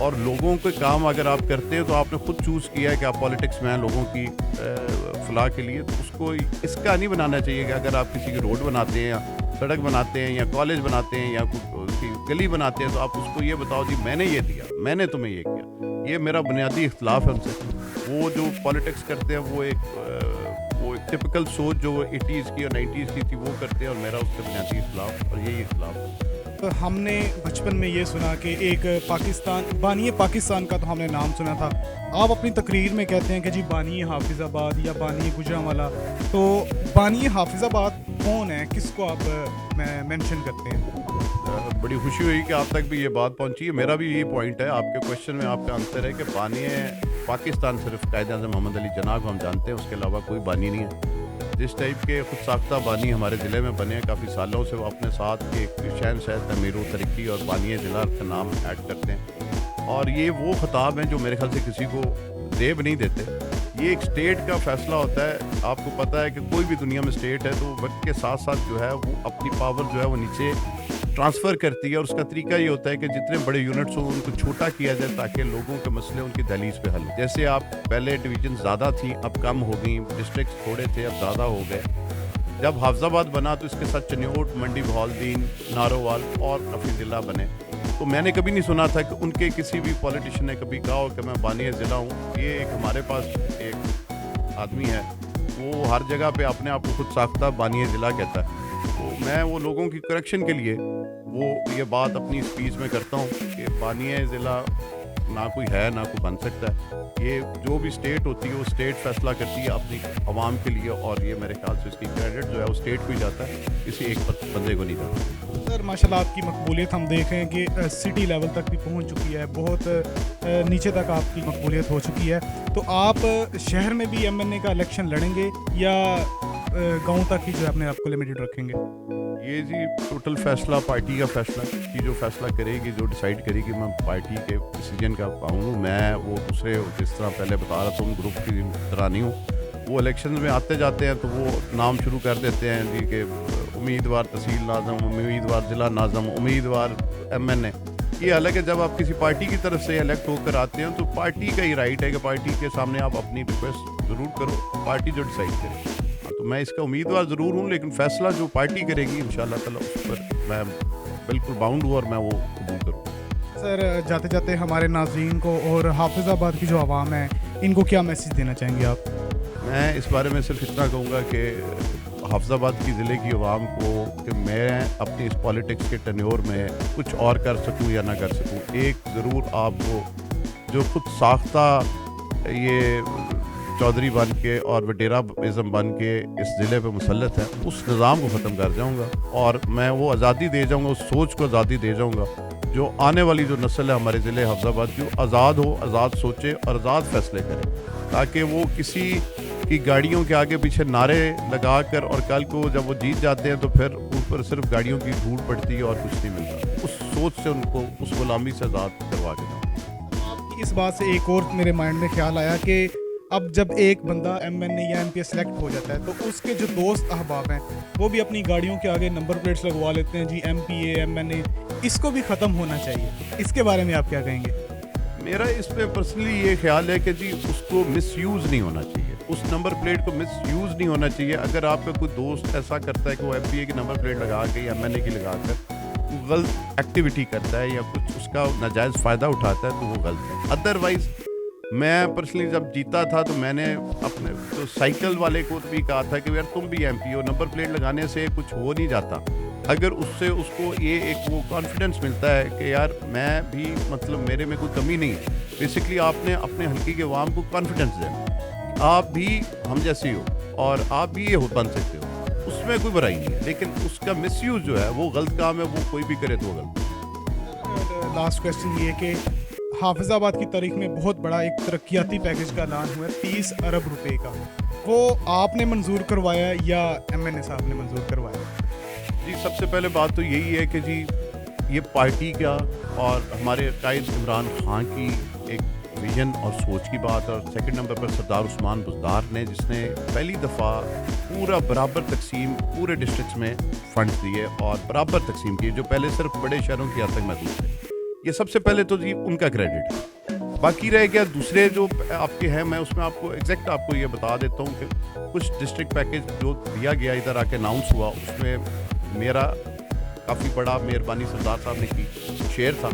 اور لوگوں کے کام اگر آپ کرتے ہیں تو آپ نے خود چوز کیا ہے کہ آپ پالیٹکس میں ہیں لوگوں کی فلاح کے لیے، تو اس کو اس کا نہیں بنانا چاہیے کہ اگر آپ کسی کی روڈ بناتے ہیں یا سڑک بناتے ہیں یا کالج بناتے ہیں یا کوئی گلی بناتے ہیں تو آپ اس کو یہ بتاؤ جی میں نے یہ دیا، میں نے تمہیں یہ کیا. یہ میرا بنیادی اختلاف ہے ان سے. وہ جو پالیٹکس کرتے ہیں وہ ایک ٹپکل سوچ جو 80s کی اور 90s کی تھی وہ کرتے ہیں، اور میرا اس سے بنیادی اختلاف اور یہی اختلاف ہے. ہم نے بچپن میں یہ سنا کہ ایک بانی پاکستان کا تو ہم نے نام سنا تھا. آپ اپنی تقریر میں کہتے ہیں کہ جی بانی حافظ آباد یا بانی گجرانوالہ، تو بانی حافظ آباد کون ہے، کس کو آپ مینشن کرتے ہیں؟ بڑی خوشی ہوئی کہ آپ تک بھی یہ بات پہنچی ہے. میرا بھی یہی پوائنٹ ہے. آپ کے کوشچن میں آپ کا آنسر ہے کہ بانی پاکستان صرف قائد اعظم محمد علی جناح کو ہم جانتے ہیں، اس کے علاوہ کوئی بانی نہیں ہے. جس ٹائپ کے خود ساختہ بانی ہمارے ضلع میں بنے ہیں کافی سالوں سے، وہ اپنے ساتھ ایک شہنشاہ تعمیر و ترقی اور بانی ضلع کا نام ایڈ کرتے ہیں. اور یہ وہ خطاب ہیں جو میرے خیال سے کسی کو دیب نہیں دیتے. یہ ایک اسٹیٹ کا فیصلہ ہوتا ہے. آپ کو پتہ ہے کہ کوئی بھی دنیا میں اسٹیٹ ہے تو وقت کے ساتھ ساتھ جو ہے وہ اپنی پاور جو ہے وہ نیچے ٹرانسفر کرتی ہے، اور اس کا طریقہ یہ ہوتا ہے کہ جتنے بڑے یونٹس ہوں ان کو چھوٹا کیا جائے تاکہ لوگوں کے مسئلے ان کی دہلیز پہ حل. جیسے آپ پہلے ڈویژن زیادہ تھیں اب کم ہو گئیں، ڈسٹرکٹس تھوڑے تھے اب زیادہ ہو گئے. جب حافظ آباد بنا تو اس کے ساتھ چنیوٹ، منڈی بہالدین، نارووال اور نفی ضلع بنے. تو میں نے کبھی نہیں سنا تھا کہ ان کے کسی بھی پولیٹیشین نے کبھی کہا ہو کہ میں بانی ضلع ہوں. یہ ایک ہمارے پاس ایک آدمی ہے وہ ہر جگہ پہ اپنے آپ کو خود ساختہ بانی ضلع کہتا ہے. تو میں وہ لوگوں کی کریکشن کے لیے وہ یہ بات اپنی اسپیچ میں کرتا ہوں کہ بانی ضلع نہ کوئی ہے نہ کوئی بن سکتا ہے. یہ جو بھی اسٹیٹ ہوتی ہے وہ اسٹیٹ فیصلہ کرتی ہے اپنی عوام کے لیے، اور یہ میرے خیال سے اس کی کریڈٹ جو ہے وہ اسٹیٹ کو ہی جاتا ہے، کسی ایک بندے کو نہیں جاتا. سر ماشاء اللہ آپ کی مقبولیت ہم دیکھ رہے ہیں کہ سٹی لیول تک بھی پہنچ چکی ہے، بہت نیچے تک آپ کی مقبولیت ہو چکی ہے. تو آپ شہر میں بھی ایم این اے کا الیکشن لڑیں گے یا گاؤں تک ہی جو ہے اپنے آپ کو لمیٹڈ رکھیں گے؟ یہ جی ٹوٹل فیصلہ پارٹی کا فیصلہ کی، جو فیصلہ کرے گی، جو ڈیسائیڈ کرے گی. میں پارٹی کے ڈیسیجن کا پاؤں ہوں. میں وہ دوسرے جس طرح پہلے بتا رہا تھا ان گروپ کی طرح نہیں ہوں. وہ الیکشن میں آتے جاتے ہیں تو وہ نام شروع کر دیتے ہیں جی کہ امیدوار تحصیل ناظم، امیدوار ضلع ناظم، امیدوار ایم این اے. یہ الگ ہے. جب آپ کسی پارٹی کی طرف سے الیکٹ ہو کر آتے ہیں تو پارٹی کا ہی رائٹ ہے کہ پارٹی کے سامنے آپ اپنی ریکویسٹ ضرور کرو، پارٹی جو ڈیسائیڈ کرے. تو میں اس کا امیدوار ضرور ہوں، لیکن فیصلہ جو پارٹی کرے گی انشاءاللہ تعالیٰ اس پر میں بالکل باؤنڈ ہوں اور میں وہ قبول کروں. سر جاتے جاتے ہمارے ناظرین کو اور حافظ آباد کی جو عوام ہے ان کو کیا میسیج دینا چاہیں گے آپ؟ میں اس بارے میں صرف اتنا کہوں گا کہ حافظ آباد کی ضلع کی عوام کو کہ میں اپنی اس پالیٹکس کے ٹینیور میں کچھ اور کر سکوں یا نہ کر سکوں، ایک ضرور آپ کو جو خود ساختہ یہ چودھری بن کے اور وڈیرا ازم بن کے اس ضلع پہ مسلط ہے، اس نظام کو ختم کر جاؤں گا اور میں وہ آزادی دے جاؤں گا، اس سوچ کو آزادی دے جاؤں گا جو آنے والی جو نسل ہے ہمارے ضلع حافظ آباد کی، وہ آزاد ہو، آزاد سوچے اور آزاد فیصلے کرے، تاکہ وہ کسی کی گاڑیوں کے آگے پیچھے نعرے لگا کر اور کل کو جب وہ جیت جاتے ہیں تو پھر اوپر صرف گاڑیوں کی دھوڑ پڑتی ہے اور کچھ نہیں ملتا. اس سوچ سے ان کو اس غلامی سے آزاد کروا کے جاؤں. آپ کی اس بات سے ایک اور میرے مائنڈ میں خیال آیا کہ اب جب ایک بندہ ایم این اے یا ایم پی اے سلیکٹ ہو جاتا ہے تو اس کے جو دوست احباب ہیں وہ بھی اپنی گاڑیوں کے آگے نمبر پلیٹس لگوا لیتے ہیں جی ایم پی اے، ایم این اے. اس کو بھی ختم ہونا چاہیے. اس کے بارے میں آپ کیا کہیں گے؟ میرا اس پہ پرسنلی یہ خیال ہے کہ جی اس کو مس یوز نہیں ہونا چاہیے، اس نمبر پلیٹ کو مس یوز نہیں ہونا چاہیے. اگر آپ کا کوئی دوست ایسا کرتا ہے کہ وہ ایم پی اے کی نمبر پلیٹ لگا کے یا ایم این اے کی لگا کر غلط ایکٹیویٹی کرتا ہے یا کچھ اس کا ناجائز فائدہ اٹھاتا ہے تو وہ غلط ہے. ادروائز میں پرسنلی جب جیتا تھا تو میں نے اپنے تو سائیکل والے کو بھی کہا تھا کہ یار تم بھی ایم پی ہو، نمبر پلیٹ لگانے سے کچھ ہو نہیں جاتا. اگر اس سے اس کو یہ ایک وہ کانفیڈنس ملتا ہے کہ یار میں بھی مطلب میرے میں کوئی کمی نہیں ہے. بیسکلی آپ نے اپنے حلقے کے عوام کو کانفیڈنس دینا، آپ بھی ہم جیسے ہو اور آپ بھی یہ بن سکتے ہو، اس میں کوئی برائی نہیں ہے. لیکن اس کا مس یوز جو ہے وہ غلط کام ہے، وہ کوئی بھی کرے تو غلط. لاسٹ کویسچن یہ کہ حافظ آباد کی تاریخ میں بہت بڑا ایک ترقیاتی پیکج کا اعلان ہوا ہے 30 ارب روپے کا، وہ آپ نے منظور کروایا یا ایم این اے صاحب نے منظور کروایا؟ جی سب سے پہلے بات تو یہی ہے کہ جی یہ پارٹی کا اور ہمارے قائد عمران خان کی ایک ویژن اور سوچ کی بات ہے. اور سیکنڈ نمبر پر سردار عثمان بزدار نے جس نے پہلی دفعہ پورا برابر تقسیم پورے ڈسٹرکٹس میں فنڈ دیے اور برابر تقسیم کی، جو پہلے صرف بڑے شہروں کی حد تک محدود تھے. یہ سب سے پہلے تو جی ان کا کریڈٹ ہے. باقی رہ گیا دوسرے جو آپ کے ہیں, میں اس میں آپ کو ایگزیکٹ آپ کو یہ بتا دیتا ہوں کہ کچھ ڈسٹرکٹ پیکج جو دیا گیا ادھر آ کے اناؤنس ہوا, اس میں میرا کافی بڑا مہربانی سردار صاحب نے کی شیئر تھا.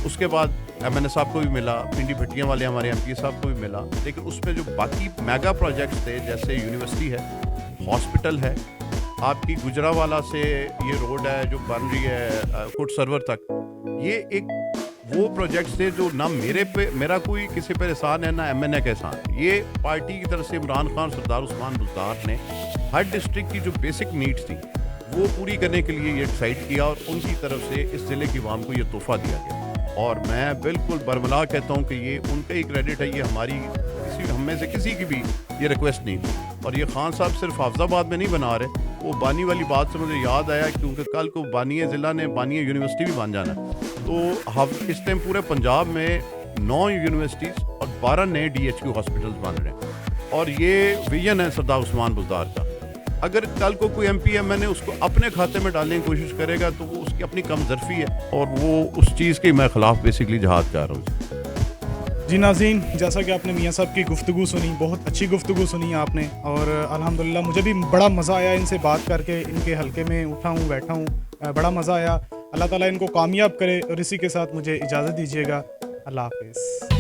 اس کے بعد ایم این اے صاحب کو بھی ملا, پنڈی بھٹیاں والے ہمارے ایم پی صاحب کو بھی ملا. لیکن اس میں جو باقی میگا پروجیکٹس تھے جیسے یونیورسٹی ہے, ہاسپٹل ہے, آپ کی گجراوالا سے یہ روڈ ہے جو بن رہی ہے کوٹ سرور تک, یہ ایک وہ پروجیکٹس تھے جو نہ میرا کوئی کسی پہ احسان ہے نہ ایم این اے کا احسان ہے. یہ پارٹی کی طرف سے عمران خان, سردار عثمان بزدار نے ہر ڈسٹرکٹ کی جو بیسک نیڈس تھیں وہ پوری کرنے کے لیے یہ ڈیسائیڈ کیا, اور ان کی طرف سے اس ضلع کی عوام کو یہ تحفہ دیا گیا. اور میں بالکل برملا کہتا ہوں کہ یہ ان کا ہی کریڈٹ ہے, یہ ہماری ہم میں سے کسی کی بھی یہ ریکویسٹ نہیں تھی. اور یہ خان صاحب صرف حافظ آباد میں نہیں بنا رہے, وہ بانی والی بات سے مجھے یاد آیا کیونکہ کل کو بانی ضلع نے بانی یونیورسٹی بھی بن جانا ہے. تو اس ٹائم پورے پنجاب میں 9 یونیورسٹیز اور 12 نئے ڈی ایچ کیو ہاسپٹلز بن رہے ہیں, اور یہ ویژن ہے سردار عثمان بزدار کا. اگر کل کو کوئی ایم پی ایم این اے اس کو اپنے کھاتے میں ڈالنے کی کوشش کرے گا تو وہ اس کی اپنی کم ظرفی ہے, اور وہ اس چیز کے میں خلاف بیسکلی جہاد کر رہا ہوں. جی ناظرین, جیسا کہ آپ نے میاں صاحب کی گفتگو سنی, بہت اچھی گفتگو سنی آپ نے, اور الحمدللہ مجھے بھی بڑا مزہ آیا ان سے بات کر کے, ان کے حلقے میں اٹھا ہوں بیٹھا ہوں, بڑا مزہ آیا. اللہ تعالیٰ ان کو کامیاب کرے, اور اسی کے ساتھ مجھے اجازت دیجیے گا. اللہ حافظ.